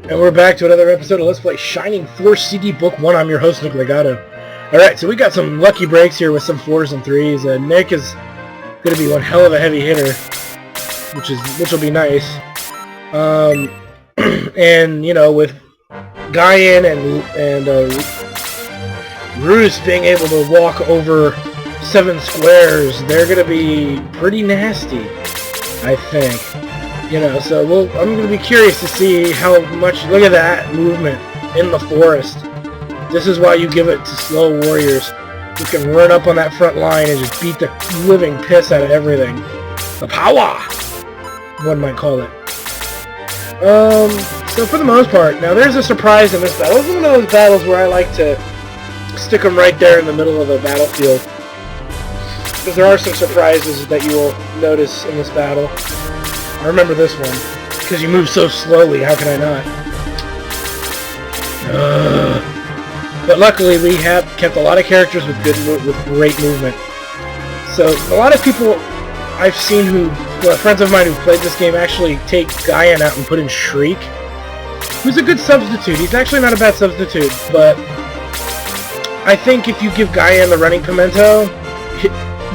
And we're back to another episode of Let's Play Shining Force CD Book 1. I'm your host, Nick Legato. Alright, so we got some lucky breaks here with some 4s and 3s. Nick is going to be one hell of a heavy hitter, which will be nice. And, you know, with Guyan and Roos being able to walk over 7 squares, they're going to be pretty nasty, I think. You know, so I'm going to be curious to see how much... Look at that movement in the forest. This is why you give it to slow warriors who can run up on that front line and just beat the living piss out of everything. The power, one might call it. So for the most part, now there's a surprise in this battle. This is one of those battles where I like to stick them right there in the middle of the battlefield, because there are some surprises that you will notice in this battle. I remember this one, because you move so slowly, how can I not? But luckily we have kept a lot of characters with great movement. So a lot of people I've seen friends of mine who've played this game actually take Guyan out and put in Shriek, who's a good substitute. He's actually not a bad substitute, but I think if you give Guyan the running pimento,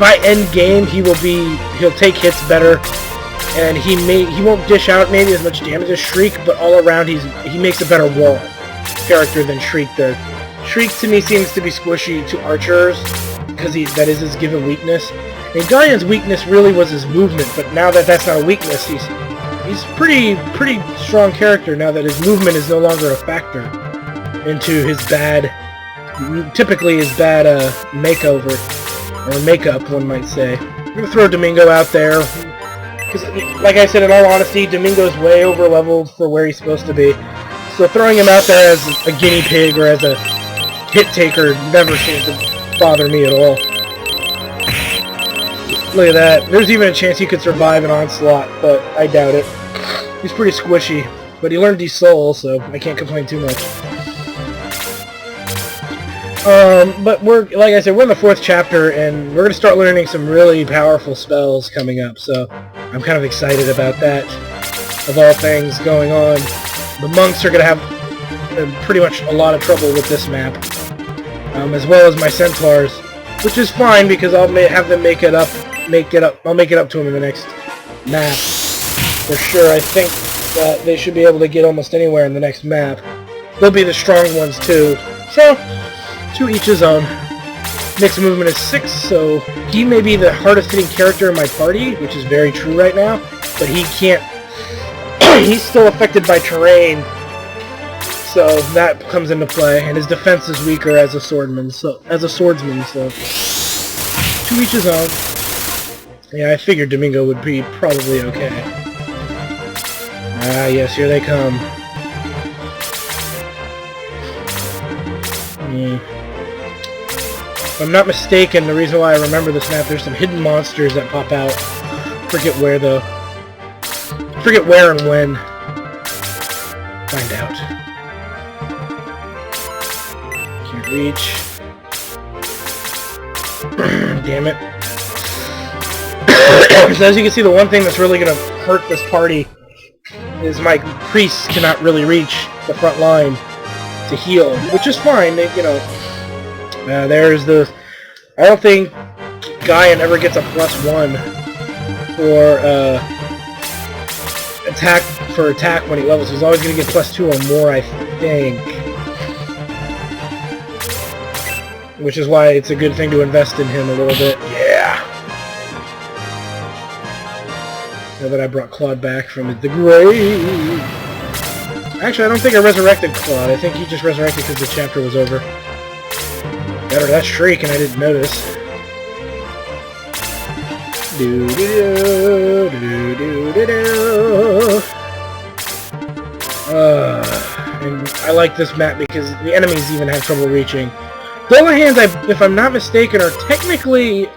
by end game he'll take hits better. And he won't dish out maybe as much damage as Shriek, but all around he makes a better wall character than Shriek does. Shriek to me seems to be squishy to archers, because that is his given weakness. And Guyan's weakness really was his movement, but now that that's not a weakness, he's pretty strong character now that his movement is no longer a factor into his typically his bad makeover, or makeup, one might say. I'm going to throw Domingo out there. Because, like I said, in all honesty, Domingo's way over-leveled for where he's supposed to be. So throwing him out there as a guinea pig or as a hit-taker never seems to bother me at all. Look at that. There's even a chance he could survive an onslaught, but I doubt it. He's pretty squishy. But he learned Soul, so I can't complain too much. But like I said, we're in the 4th chapter, and we're going to start learning some really powerful spells coming up, so I'm kind of excited about that, of all things going on. The monks are going to have pretty much a lot of trouble with this map, as well as my centaurs, which is fine, because I'll have them make it up to them in the next map, for sure. I think that they should be able to get almost anywhere in the next map. They'll be the strong ones, too, so... to each his own. Nick's movement is 6, so he may be the hardest hitting character in my party, which is very true right now, but he can't... he's still affected by terrain, so that comes into play, and his defense is weaker as a swordsman, so to each his own. Yeah, I figured Domingo would be probably okay. Ah, yes, here they come. If I'm not mistaken, the reason why I remember this map, there's some hidden monsters that pop out. Forget where, though. Forget where and when. Find out. Can't reach. Damn it. So as you can see, the one thing that's really going to hurt this party is my priests cannot really reach the front line to heal, which is fine. You know, there's the... I don't think Guyan ever gets a +1 for attack when he levels. He's always going to get +2 or more, I think. Which is why it's a good thing to invest in him a little bit. Yeah! Now that I brought Claude back from the grave. Actually, I don't think I resurrected Claude. I think he just resurrected because the chapter was over. Better that Shriek, and I didn't notice. And I like this map because the enemies even have trouble reaching. The other hands, if I'm not mistaken, are technically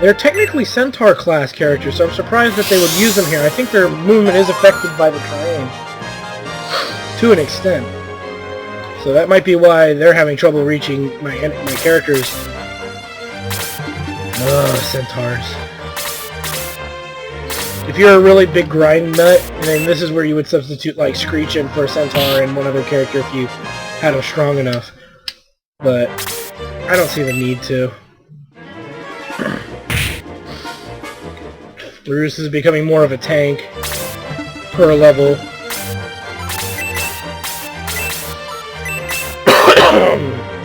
they're technically Centaur class characters, so I'm surprised that they would use them here. I think their movement is affected by the terrain to an extent. So that might be why they're having trouble reaching my characters. Centaurs. If you're a really big grind nut, then this is where you would substitute like Screech in for a Centaur and one other character if you had him strong enough. But I don't see the need to. Bruce is becoming more of a tank per level.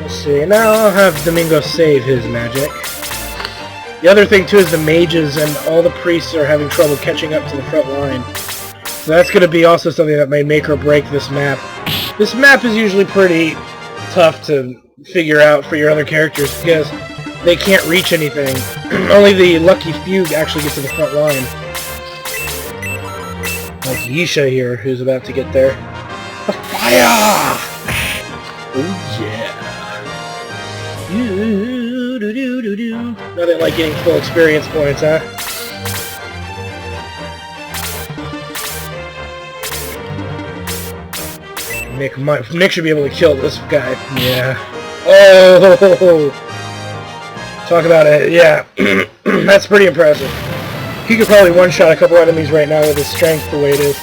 Let's see, now I'll have Domingo save his magic. The other thing too is the mages and all the priests are having trouble catching up to the front line. So that's going to be also something that may make or break this map. This map is usually pretty tough to figure out for your other characters because they can't reach anything. Only the lucky few actually get to the front line. Like Yisha here, who's about to get there. The fire! Oh yeah! Nothing like getting full experience points, huh? Nick should be able to kill this guy. Yeah. Oh! Talk about it. Yeah. That's pretty impressive. He could probably one-shot a couple enemies right now with his strength the way it is.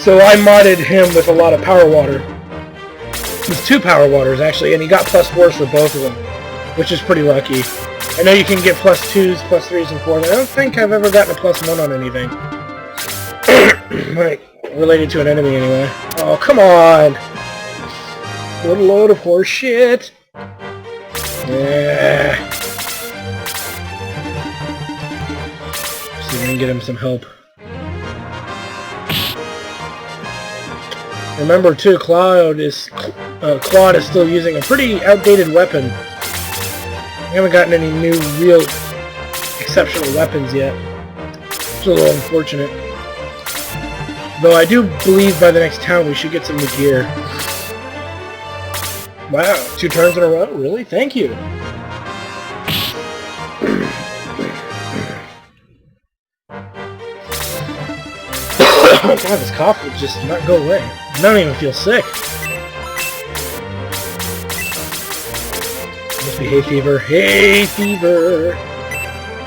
So I modded him with a lot of power water. With 2 power waters, actually, and he got +4s for both of them, which is pretty lucky. I know you can get +2s, +3s, and 4s. I don't think I've ever gotten a +1 on anything. Like, related to an enemy, anyway. Oh, come on! What a load of horse shit! Yeah. See if we can get him some help. Remember too, Claude is still using a pretty outdated weapon. We haven't gotten any new, real, exceptional weapons yet. It's a little unfortunate. Though I do believe by the next town we should get some new gear. Wow, 2 turns in a row? Really? Thank you. Oh god, this cough will just not go away. I don't even feel sick. Must be hay fever. Hay fever!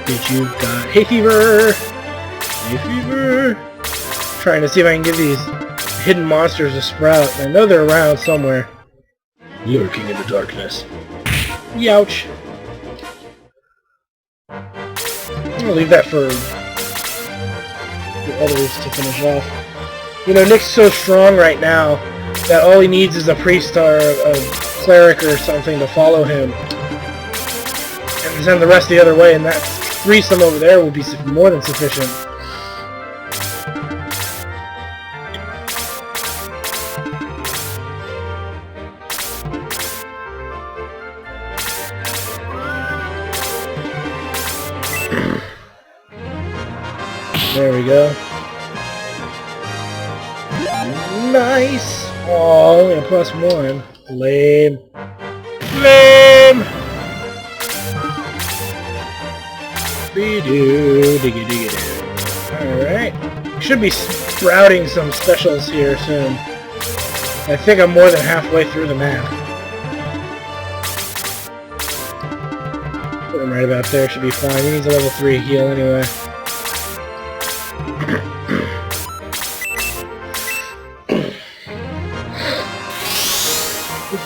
Bitch, you got hay fever! Hay fever! Trying to see if I can give these hidden monsters a sprout. I know they're around somewhere. Lurking in the darkness. Youch! I'm gonna leave that for the others to finish off. You know, Nick's so strong right now that all he needs is a priest or a cleric or something to follow him. And send the rest the other way, and that threesome over there will be more than sufficient. There we go. Nice! Oh, only a +1. Lame. Lame! Be-doo, diggy-diggy-doo. Alright. Should be sprouting some specials here soon. I think I'm more than halfway through the map. Put him right about there, should be fine. He needs a level 3 heal anyway.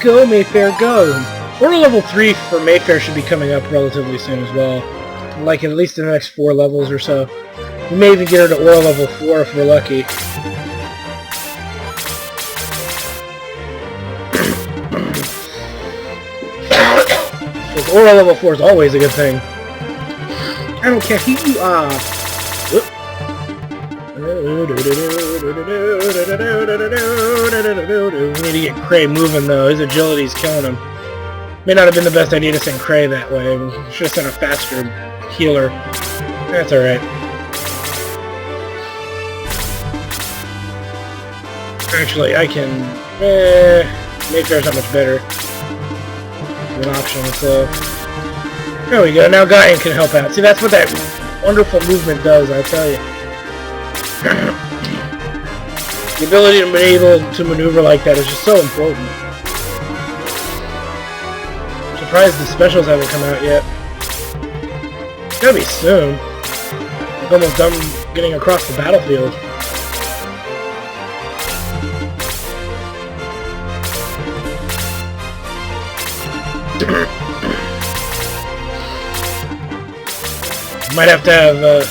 Go, Mayfair, go! Order level 3 for Mayfair should be coming up relatively soon as well. Like, at least in the next 4 levels or so. We may even get her to Aura level 4 if we're lucky. Because Aura level 4 is always a good thing. I don't care who you are! We need to get Cray moving though, his agility's killing him. May not have been the best idea to send Cray that way, we should have sent a faster healer. That's alright. Actually, I can... Mayfair's not much better of an option, so... There we go, now Gaian can help out. See, that's what that wonderful movement does, I tell you. The ability to be able to maneuver like that is just so important. I'm surprised the specials haven't come out yet. It's gotta be soon. I'm almost done getting across the battlefield. Might have to have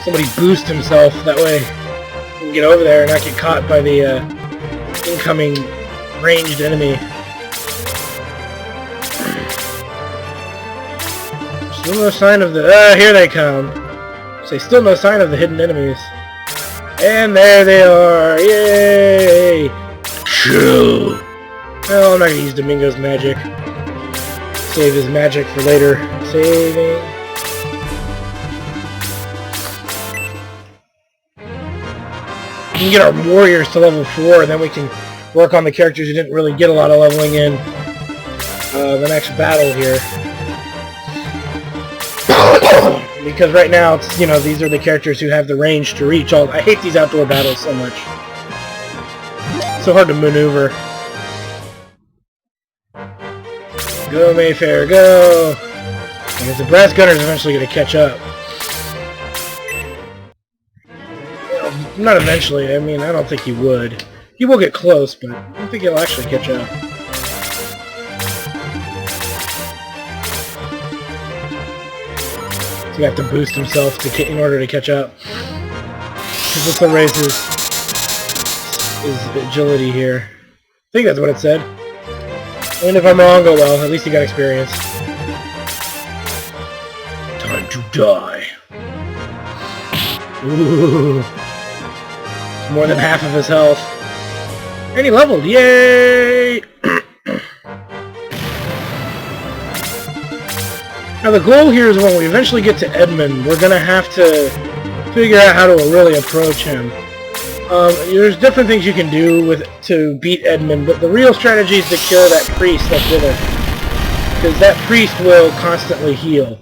somebody boost himself, that way he can get over there and not get caught by the incoming ranged enemy. Still no sign of the... here they come. Say, still no sign of the hidden enemies. And there they are! Yay! True! Well, I'm not going to use Domingo's magic. Save his magic for later. Saving. We can get our warriors to level 4, and then we can work on the characters who didn't really get a lot of leveling in the next battle here. Because right now, it's, you know, these are the characters who have the range to reach all... I hate these outdoor battles so much. It's so hard to maneuver. Go, Mayfair, go! Because the brass gunner's eventually going to catch up. Well, not eventually, I mean, I don't think he would. He will get close, but I don't think he'll actually catch up. So you have to boost himself to in order to catch up. Because this will raise his agility here. I think that's what it said. And if I'm wrong, oh well, at least he got experience. Time to die. Ooh. It's more than half of his health. And he leveled, yay! Now the goal here is when we eventually get to Edmund, we're going to have to figure out how to really approach him. There's different things you can do to beat Edmund, but the real strategy is to kill that priest up with him. Because that priest will constantly heal.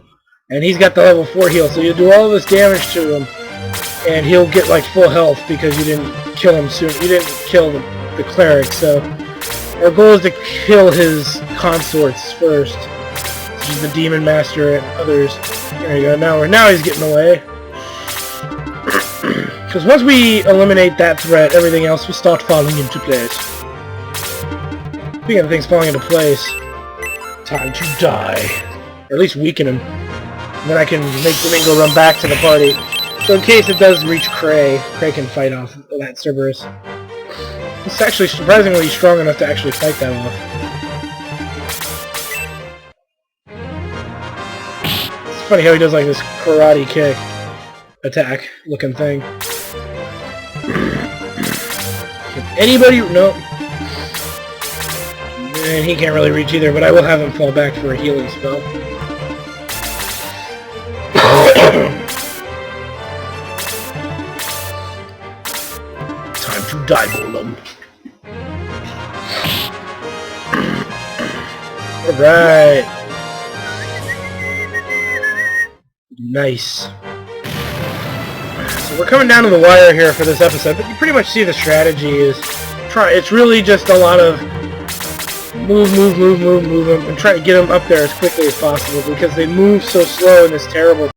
And he's got the level 4 heal, so you do all this damage to him, and he'll get like full health because you didn't kill him soon. You didn't kill the cleric, so our goal is to kill his consorts first. Such as the Demon Master and others. There you go, now he's getting away. Because once we eliminate that threat, everything else will start falling into place. Speaking of things falling into place, time to die. Or at least weaken him. And then I can make Domingo run back to the party. So in case it does reach Cray, Cray can fight off that Cerberus. It's actually surprisingly strong enough to actually fight that off. It's funny how he does like this karate kick attack looking thing. Can anybody... No. And he can't really reach either, but I will have him fall back for a healing spell. Time to die, Golem. Alright. Nice. So we're coming down to the wire here for this episode, but you pretty much see the strategy is it's really just a lot of move them and try to get them up there as quickly as possible because they move so slow in this terrible